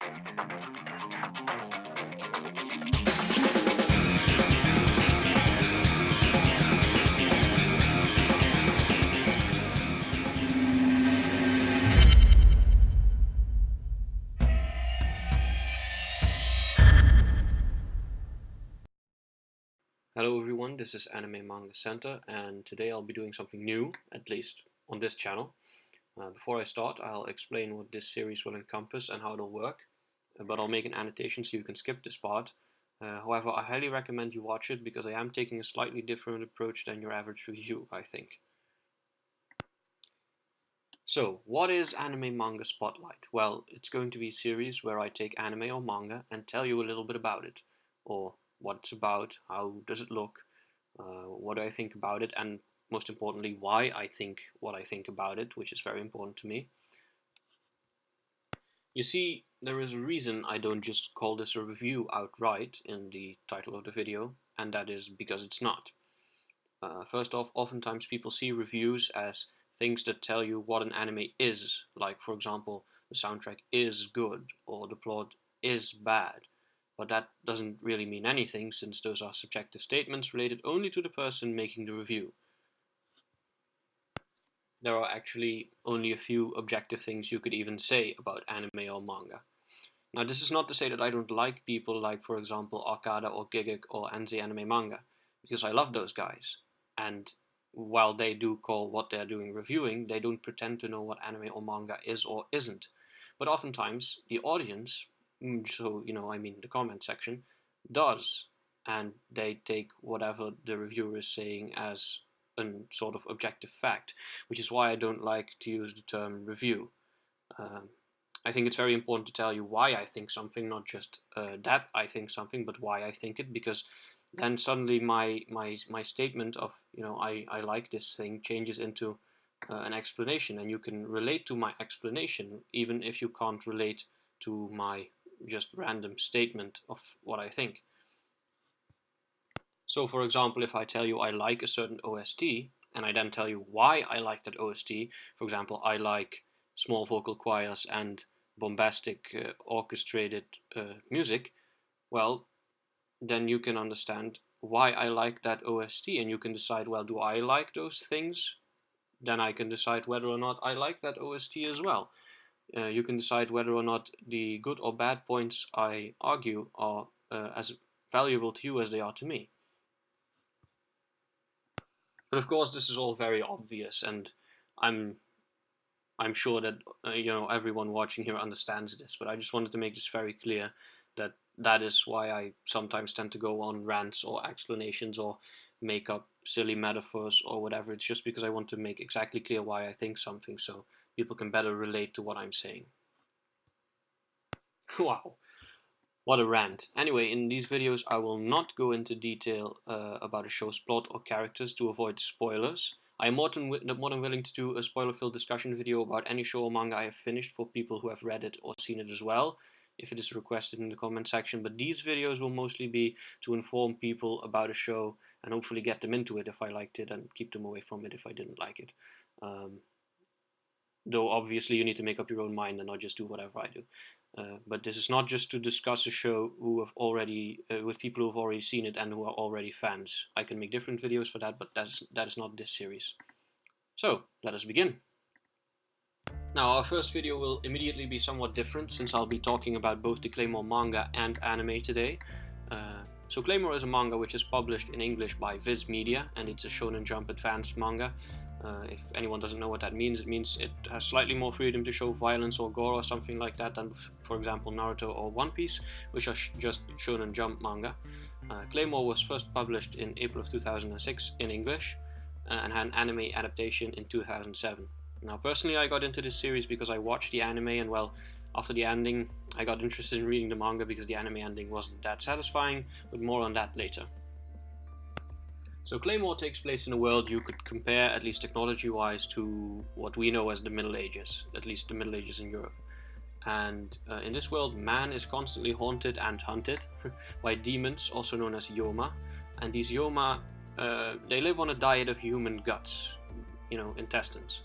Hello everyone, this is Anime Manga Center, and today I'll be doing something new, at least on this channel. Before I start, I'll explain what this series will encompass and how it'll work, but I'll make an annotation so you can skip this part. However, I highly recommend you watch it because I am taking a slightly different approach than your average review, I think. So, what is Anime Manga Spotlight? Well, it's going to be a series where I take anime or manga and tell you a little bit about it, or what it's about, how does it look, what do I think about it, and most importantly, why I think what I think about it, which is very important to me. You see, there is a reason I don't just call this a review outright in the title of the video, and that is because it's not. First off, oftentimes people see reviews as things that tell you what an anime is, like for example, the soundtrack is good or the plot is bad. But that doesn't really mean anything, since those are subjective statements related only to the person making the review. There are actually only a few objective things you could even say about anime or manga. Now, this is not to say that I don't like people like, for example, Okada or Gigik or Anze Anime Manga, because I love those guys. And while they do call what they're doing reviewing, they don't pretend to know what anime or manga is or isn't. But oftentimes, the audience, so, I mean the comment section, does. And they take whatever the reviewer is saying as a sort of objective fact, which is why I don't like to use the term review. I think it's very important to tell you why I think something, not just that I think something, but why I think it, because then suddenly my statement of, I like this thing changes into an explanation, and you can relate to my explanation even if you can't relate to my just random statement of what I think. So for example, if I tell you I like a certain OST, and I then tell you why I like that OST, for example, I like small vocal choirs and bombastic orchestrated music, well, then you can understand why I like that OST, and you can decide, well, do I like those things? Then I can decide whether or not I like that OST as well. You can decide whether or not the good or bad points I argue are as valuable to you as they are to me. But of course, this is all very obvious, and I'm sure that everyone watching here understands this. But I just wanted to make this very clear that that is why I sometimes tend to go on rants or explanations or make up silly metaphors or whatever. It's just because I want to make exactly clear why I think something, so people can better relate to what I'm saying. Wow, what a rant. Anyway, in these videos I will not go into detail about a show's plot or characters to avoid spoilers. I am more than willing to do a spoiler-filled discussion video about any show or manga I have finished for people who have read it or seen it as well, if it is requested in the comment section, but these videos will mostly be to inform people about a show and hopefully get them into it if I liked it, and keep them away from it if I didn't like it. Though obviously you need to make up your own mind and not just do whatever I do. But this is not just to discuss a show with people who have already seen it and who are already fans. I can make different videos for that, but that is not this series. So, let us begin. Now, our first video will immediately be somewhat different, since I'll be talking about both the Claymore manga and anime today. So Claymore is a manga which is published in English by Viz Media, and it's a Shonen Jump advanced manga. If anyone doesn't know what that means, it means it has slightly more freedom to show violence or gore or something like that than, for example, Naruto or One Piece, which are just Shonen Jump manga. Claymore was first published in April of 2006 in English, and had an anime adaptation in 2007. Now, personally, I got into this series because I watched the anime, and well, after the ending, I got interested in reading the manga because the anime ending wasn't that satisfying, but more on that later. So Claymore takes place in a world you could compare, at least technology-wise, to what we know as the Middle Ages, at least the Middle Ages in Europe. And in this world, man is constantly haunted and hunted by demons, also known as Yoma. And these Yoma, they live on a diet of human guts, intestines.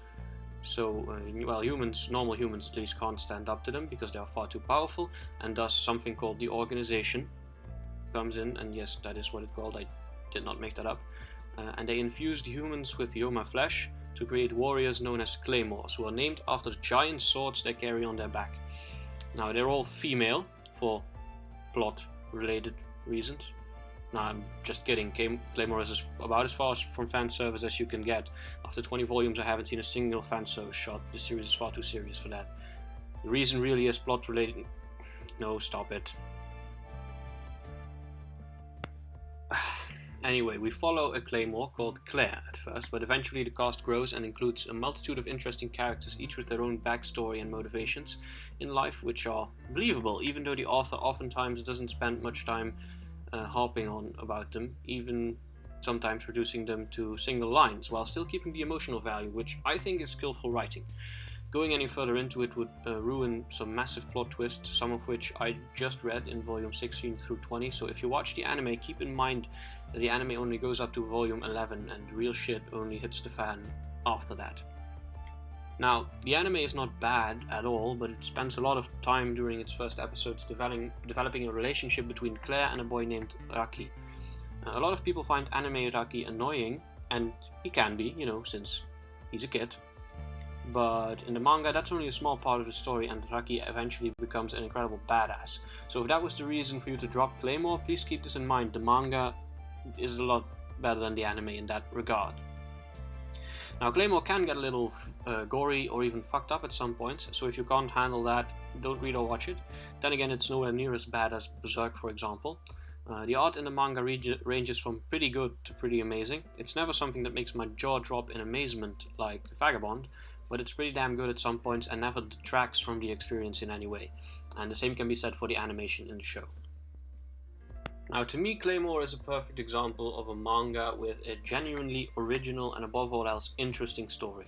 So, well, normal humans at least, can't stand up to them because they are far too powerful, and thus something called the organization comes in, and yes, that is what it's called, I did not make that up, and they infused humans with Yoma flesh to create warriors known as Claymores, who are named after the giant swords they carry on their back. Now, they're all female for plot-related reasons. No, I'm just kidding. Claymore is about as far from fan service as you can get. After 20 volumes, I haven't seen a single fan service shot. The series is far too serious for that. The reason really is plot related. No, stop it. Anyway, we follow a Claymore called Claire at first, but eventually the cast grows and includes a multitude of interesting characters, each with their own backstory and motivations in life, which are believable, even though the author oftentimes doesn't spend much time harping on about them, even sometimes reducing them to single lines, while still keeping the emotional value, which I think is skillful writing. Going any further into it would ruin some massive plot twists, some of which I just read in volume 16 through 20, so if you watch the anime, keep in mind that the anime only goes up to volume 11 and real shit only hits the fan after that. Now, the anime is not bad at all, but it spends a lot of time during its first episodes developing a relationship between Claire and a boy named Raki. A lot of people find anime Raki annoying, and he can be, since he's a kid. But in the manga, that's only a small part of the story, and Raki eventually becomes an incredible badass. So if that was the reason for you to drop Claymore, please keep this in mind. The manga is a lot better than the anime in that regard. Now, Claymore can get a little gory or even fucked up at some points, so if you can't handle that, don't read or watch it. Then again, it's nowhere near as bad as Berserk, for example. The art in the manga ranges from pretty good to pretty amazing. It's never something that makes my jaw drop in amazement like Vagabond, but it's pretty damn good at some points and never detracts from the experience in any way. And the same can be said for the animation in the show. Now, to me, Claymore is a perfect example of a manga with a genuinely original and above all else interesting story.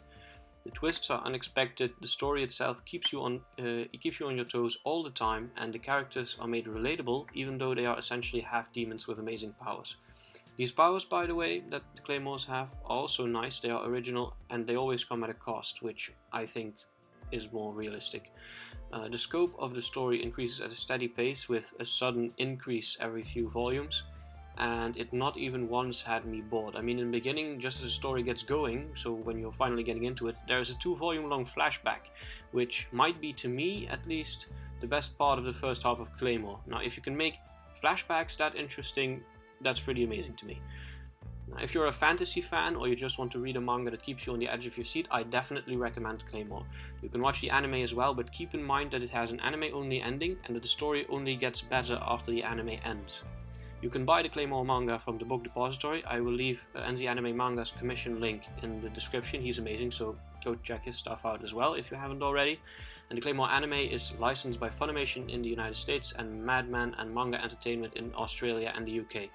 The twists are unexpected, the story itself keeps you on your toes all the time, and the characters are made relatable even though they are essentially half demons with amazing powers. These powers, by the way, that the Claymores have are also nice, they are original, and they always come at a cost, which I think is more realistic. The scope of the story increases at a steady pace with a sudden increase every few volumes, and it not even once had me bored. I mean, in the beginning, just as the story gets going, so when you're finally getting into it, there is a 2-volume long flashback, which might be, to me at least, the best part of the first half of Claymore. Now, if you can make flashbacks that interesting, that's pretty amazing to me. Now, if you're a fantasy fan or you just want to read a manga that keeps you on the edge of your seat, I definitely recommend Claymore. You can watch the anime as well, but keep in mind that it has an anime-only ending and that the story only gets better after the anime ends. You can buy the Claymore manga from the Book Depository. I will leave NZ Anime Manga's commission link in the description. He's amazing, so go check his stuff out as well if you haven't already. And the Claymore anime is licensed by Funimation in the United States and Madman and Manga Entertainment in Australia and the UK.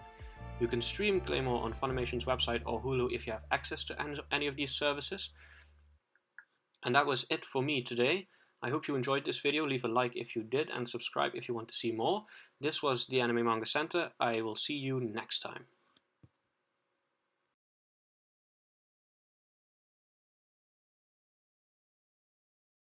You can stream Claymore on Funimation's website or Hulu if you have access to any of these services. And that was it for me today. I hope you enjoyed this video. Leave a like if you did and subscribe if you want to see more. This was the Anime Manga Center. I will see you next time.